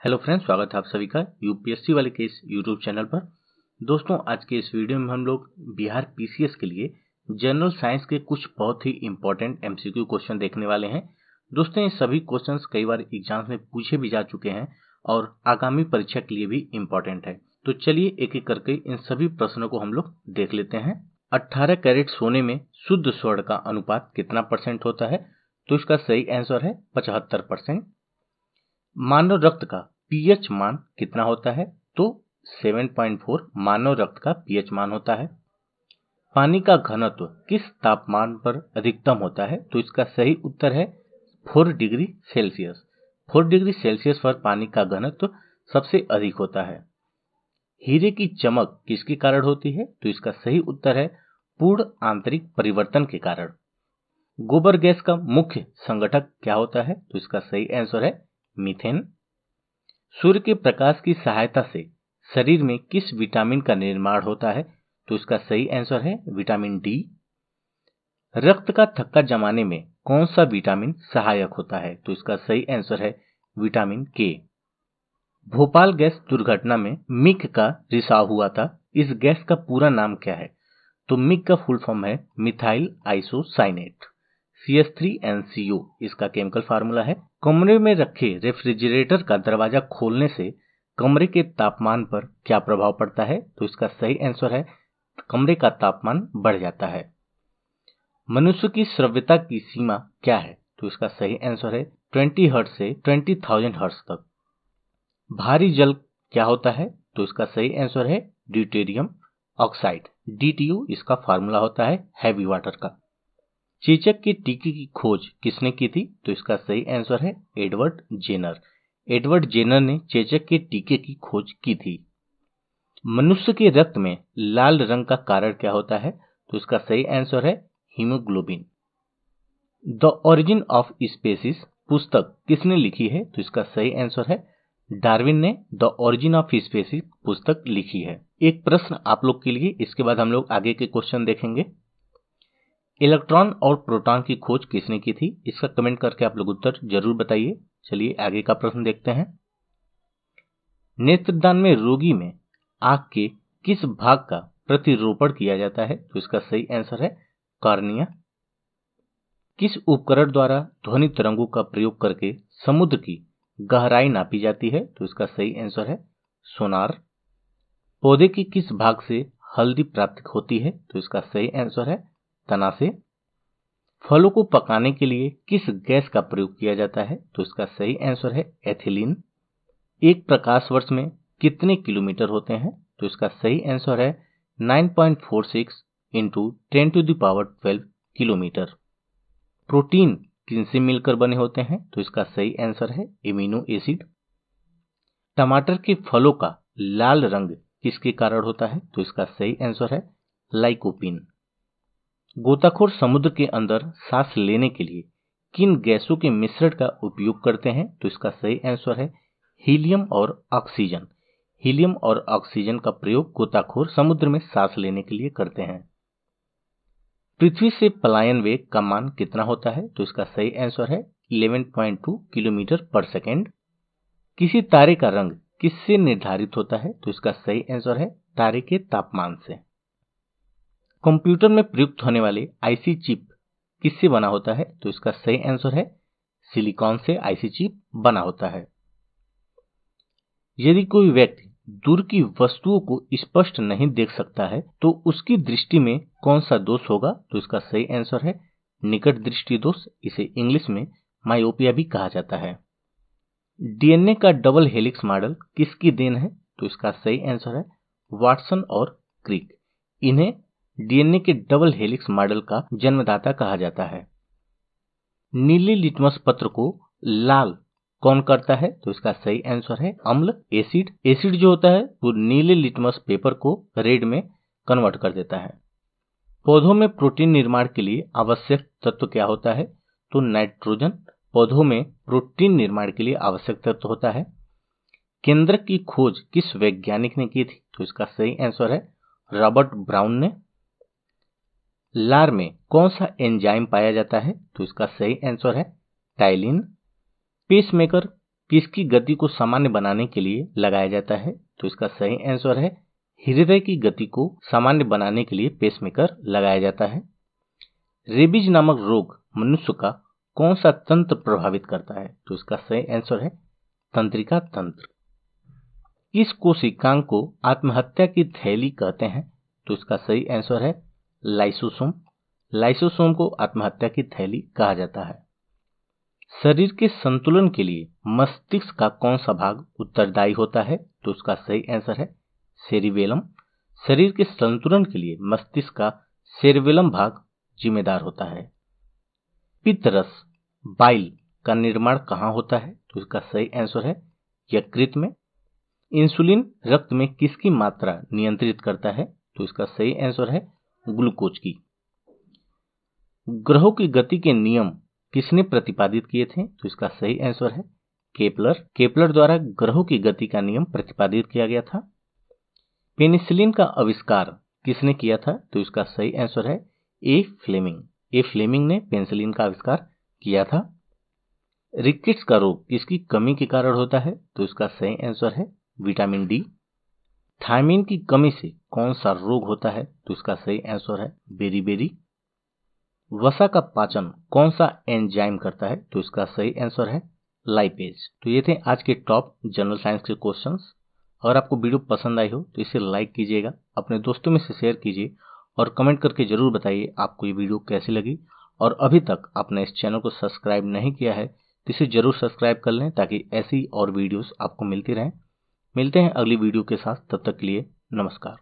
Hello friends, स्वागत है आप सभी का यूपीएससी वाले के इस यूट्यूब चैनल पर। दोस्तों, आज के इस वीडियो में हम लोग बिहार पीसीएस के लिए जनरल साइंस के कुछ बहुत ही इंपॉर्टेंट एमसीक्यू क्वेश्चन देखने वाले हैं। दोस्तों, ये सभी क्वेश्चंस कई बार एग्जाम्स में पूछे भी जा चुके हैं और आगामी परीक्षा के लिए भी इम्पोर्टेंट है। तो चलिए एक एक करके इन सभी प्रश्नों को हम लोग देख लेते हैं। 18 कैरेट सोने में शुद्ध स्वर्ण का अनुपात कितना परसेंट होता है? तो इसका सही आंसर है 75%। मानव रक्त का पीएच मान कितना होता है? तो 7.4 मानव रक्त का पीएच मान होता है। पानी का घनत्व किस तापमान पर अधिकतम होता है? तो इसका सही उत्तर है 4 डिग्री सेल्सियस। 4 डिग्री सेल्सियस पर पानी का घनत्व सबसे अधिक होता है। हीरे की चमक किसके कारण होती है? तो इसका सही उत्तर है पूर्ण आंतरिक परिवर्तन के कारण। गोबर गैस का मुख्य संगठक क्या होता है? तो इसका सही आंसर है मीथेन। सूर्य के प्रकाश की सहायता से शरीर में किस विटामिन का निर्माण होता है? तो इसका सही आंसर है विटामिन डी। रक्त का थक्का जमाने में कौन सा विटामिन सहायक होता है? तो इसका सही आंसर है विटामिन के। भोपाल गैस दुर्घटना में मिग का रिसाव हुआ था। इस गैस का पूरा नाम क्या है? तो मिग का फुल फॉर्म है मिथाइल आइसोसाइनेट, CH3NCO इसका केमिकल फार्मूला है। कमरे में रखे रेफ्रिजरेटर का दरवाजा खोलने से कमरे के तापमान पर क्या प्रभाव पड़ता है? तो इसका सही आंसर है कमरे का तापमान बढ़ जाता है। मनुष्य की श्रव्यता की सीमा क्या है? तो इसका सही आंसर है 20 हर्ट्ज से 20,000 हर्ट्ज तक। भारी जल क्या होता है? तो इसका सही आंसर है ड्यूटेरियम ऑक्साइड, DTO इसका फार्मूला होता है हैवी वाटर का। चेचक के टीके की खोज किसने की थी? तो इसका सही आंसर है एडवर्ड जेनर। एडवर्ड जेनर ने चेचक के टीके की खोज की थी। मनुष्य के रक्त में लाल रंग का कारण क्या होता है? तो इसका सही आंसर है haemoglobin. The origin of species पुस्तक किसने लिखी है? तो इसका सही आंसर है डार्विन ने द ओरिजिन ऑफ स्पीसीज पुस्तक लिखी है। एक प्रश्न आप लोग के लिए, इसके बाद हम लोग आगे के क्वेश्चन देखेंगे। इलेक्ट्रॉन और प्रोटॉन की खोज किसने की थी? इसका कमेंट करके आप लोग उत्तर जरूर बताइए। चलिए आगे का प्रश्न देखते हैं। नेत्रदान में रोगी में आंख के किस भाग का प्रतिरोपण किया जाता है? तो इसका सही आंसर है कॉर्निया। किस उपकरण द्वारा ध्वनि तरंगों का प्रयोग करके समुद्र की गहराई नापी जाती है? तो इसका सही आंसर है सोनार। पौधे के किस भाग से हल्दी प्राप्त होती है? तो इसका सही आंसर है तना से। फलों को पकाने के लिए किस गैस का प्रयोग किया जाता है? तो इसका सही आंसर है एथिलीन। एक प्रकाश वर्ष में कितने किलोमीटर होते हैं? तो इसका सही आंसर है 9.46 इंटू 10⁻12 किलोमीटर। प्रोटीन किनसे मिलकर बने होते हैं? तो इसका सही आंसर है एमिनो एसिड। टमाटर के फलों का लाल रंग किसके कारण होता है? तो इसका सही आंसर है लाइकोपीन। गोताखोर समुद्र के अंदर सांस लेने के लिए किन गैसों के मिश्रण का उपयोग करते हैं? तो इसका सही आंसर है हीलियम और ऑक्सीजन। हीलियम और ऑक्सीजन का प्रयोग गोताखोर समुद्र में सांस लेने के लिए करते हैं। पृथ्वी से पलायन वेग का मान कितना होता है? तो इसका सही आंसर है 11.2 किलोमीटर पर सेकेंड। किसी तारे का रंग किससे निर्धारित होता है? तो इसका सही आंसर है तारे के तापमान से। कंप्यूटर में प्रयुक्त होने वाले आईसी चिप किससे बना होता है? तो इसका सही आंसर है सिलिकॉन से आईसी चिप बना होता है। यदि कोई व्यक्ति दूर की वस्तुओं को स्पष्ट नहीं देख सकता है तो उसकी दृष्टि में कौन सा दोष होगा? तो इसका सही आंसर है निकट दृष्टि दोष। इसे इंग्लिश में मायोपिया भी कहा जाता है। डीएनए का डबल हेलिक्स मॉडल किसकी देन है? तो इसका सही आंसर है वाटसन और क्रिक। इन्हें डीएनए के डबल हेलिक्स मॉडल का जन्मदाता कहा जाता है। नीले लिटमस पत्र को लाल कौन करता है? तो इसका सही आंसर है अम्ल, एसिड। एसिड जो होता है वो नीले लिटमस पेपर को रेड में कन्वर्ट कर देता है। पौधों में प्रोटीन निर्माण के लिए आवश्यक तत्व क्या होता है? तो नाइट्रोजन पौधों में प्रोटीन निर्माण के लिए आवश्यक तत्व होता है। केंद्रक की खोज किस वैज्ञानिक ने की थी? तो इसका सही आंसर है रॉबर्ट ब्राउन ने। लार में कौन सा एंजाइम पाया जाता है? तो इसका सही आंसर है टाइलिन। पेसमेकर किसकी गति को सामान्य बनाने के लिए लगाया जाता है? तो इसका सही आंसर है हृदय की गति को सामान्य बनाने के लिए पेसमेकर लगाया जाता है। रेबीज नामक रोग मनुष्य का कौन सा तंत्र प्रभावित करता है? तो इसका सही आंसर है तंत्रिका तंत्र। किस कोशिकांग को आत्महत्या की थैली कहते हैं? तो इसका सही आंसर है लाइसोसोम। लाइसोसोम को आत्महत्या की थैली कहा जाता है। शरीर के संतुलन के लिए मस्तिष्क का कौन सा भाग उत्तरदायी होता है? तो उसका सही आंसर है सेरिबेलम। शरीर के संतुलन के लिए मस्तिष्क का सेरिबेलम भाग जिम्मेदार होता है। पित्तरस बाइल का निर्माण कहाँ होता है? तो इसका सही आंसर है यकृत में। इंसुलिन रक्त में किसकी मात्रा नियंत्रित करता है? तो इसका सही आंसर है ग्लूकोज की। ग्रहों की गति के नियम किसने प्रतिपादित किए थे? तो इसका सही आंसर है केपलर। केपलर द्वारा ग्रहों की गति का नियम प्रतिपादित किया गया था। पेनिसिलिन का आविष्कार किसने किया था? तो इसका सही आंसर है ए फ्लेमिंग। ए फ्लेमिंग ने पेनिसिलिन का आविष्कार किया था। रिकेट्स का रोग किसकी कमी के कारण होता है? तो इसका सही आंसर है विटामिन डी। थायमिन की कमी से कौन सा रोग होता है? तो इसका सही आंसर है बेरीबेरी। वसा का पाचन कौन सा एंजाइम करता है? तो इसका सही आंसर है लाइपेज। तो ये थे आज के टॉप जनरल साइंस के क्वेश्चंस। अगर आपको वीडियो पसंद आई हो तो इसे लाइक कीजिएगा, अपने दोस्तों में से शेयर कीजिए और कमेंट करके जरूर बताइए आपको ये वीडियो कैसी लगी। और अभी तक आपने इस चैनल को सब्सक्राइब नहीं किया है तो इसे जरूर सब्सक्राइब कर लें ताकि ऐसी और वीडियोस आपको मिलती रहें। मिलते हैं अगली वीडियो के साथ, तब तक के लिए नमस्कार।